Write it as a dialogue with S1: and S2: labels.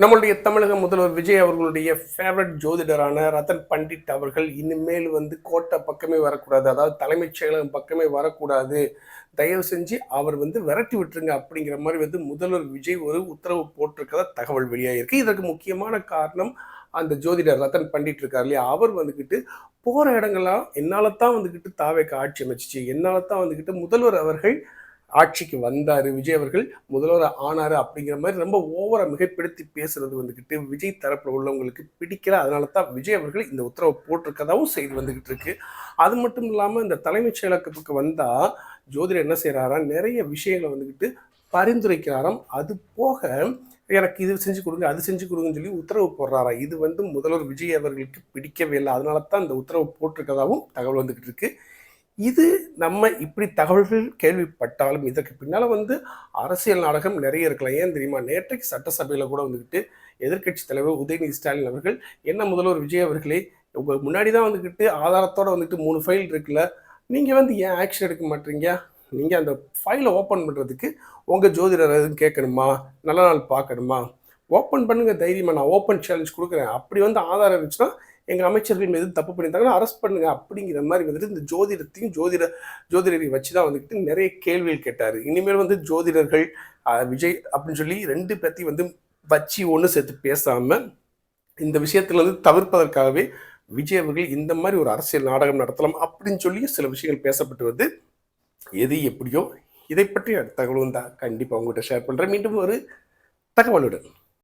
S1: நம்மளுடைய தமிழக முதல்வர் விஜய் அவர்களுடைய ஃபேவரட் ஜோதிடரான ரத்தன் பண்டிட் அவர்கள் இனிமேல் கோட்டை பக்கமே வரக்கூடாது, அதாவது தலைமைச் செயலகம் பக்கமே வரக்கூடாது, தயவு செஞ்சு அவர் விரட்டி விட்டுருங்க அப்படிங்கிற மாதிரி முதல்வர் விஜய் ஒரு உத்தரவு போட்டிருக்கதா தகவல் வெளியாகிருக்கு. இதற்கு முக்கியமான காரணம் அந்த ஜோதிடர் ரத்தன் பண்டிட் இருக்கார் இல்லையா, அவர் போகிற இடங்கள்லாம் என்னால தான் தாவேக்கு ஆட்சி அமைச்சிச்சு, என்னால தான் முதல்வர் அவர்கள் ஆட்சிக்கு வந்தார், விஜய் அவர்கள் முதல்வர் ஆனார் அப்படிங்கிற மாதிரி ரொம்ப ஓவராக மிகைப்படுத்தி பேசுறது விஜய் தரப்பில் உள்ளவங்களுக்கு பிடிக்கல. அதனால தான் விஜய் அவர்கள் இந்த உத்தரவை போட்டிருக்கதாகவும் செய்தி வந்துக்கிட்டு இருக்கு. அது மட்டும் இல்லாமல் இந்த தலைமைச் செயலகத்துக்கு வந்தால் ஜோதிடர் என்ன செய்கிறாரா, நிறைய விஷயங்களை பரிந்துரைக்கிறாராம். அது போக எனக்கு இது செஞ்சு கொடுங்க, அது செஞ்சு கொடுங்கன்னு சொல்லி உத்தரவு போடுறாரா. இது முதல்வர் விஜய் அவர்களுக்கு பிடிக்கவே இல்லை. அதனால தான் இந்த உத்தரவு போட்டிருக்கதாகவும் தகவல் வந்துக்கிட்டு இருக்கு. இது நம்ம இப்படி தகவல்கள் கேள்விப்பட்டாலும் இதற்கு பின்னால் அரசியல் நாடகம் நிறைய இருக்கலாம். ஏன் தெரியுமா, நேற்றைக்கு சட்டசபையில் கூட எதிர்க்கட்சி தலைவர் உதயநிதி ஸ்டாலின் அவர்கள், என்ன முதல்வர் விஜய் அவர்களே, உங்கள் முன்னாடி தான் ஆதாரத்தோடு 3 ஃபைல் இருக்குல்ல, நீங்கள் ஏன் ஆக்ஷன் எடுக்க மாட்டீங்க, நீங்கள் அந்த ஃபைலை ஓப்பன் பண்ணுறதுக்கு உங்கள் ஜோதிடர் எதுவும் கேட்கணுமா, நல்ல நாள் பார்க்கணுமா, ஓப்பன் பண்ணுங்கள் தைரியமாக, நான் ஓப்பன் சேலஞ்ச் கொடுக்குறேன், அப்படி ஆதாரம் இருந்துச்சுன்னா எங்கள் அமைச்சர்கள் மீது தப்பு பண்ணியிருந்தாங்கன்னா அரெஸ்ட் பண்ணுங்க அப்படிங்கிற மாதிரி இந்த ஜோதிடத்தையும் ஜோதிடரை வச்சு தான் நிறைய கேள்விகள் கேட்டார். இனிமேல் ஜோதிடர்கள் விஜய் அப்படின்னு சொல்லி 2 பேர்த்தையும் வச்சு ஒன்று சேர்த்து பேசாமல் இந்த விஷயத்துல தவிர்ப்பதற்காகவே விஜய் அவர்கள் இந்த மாதிரி ஒரு அரசியல் நாடகம் நடத்தலாம் அப்படின்னு சொல்லி சில விஷயங்கள் பேசப்பட்டு வருது. எது எப்படியோ இதை பற்றி தகவல் தான் கண்டிப்பாக உங்கள்கிட்ட ஷேர் பண்ணுறேன். மீண்டும் ஒரு தகவலுடன்.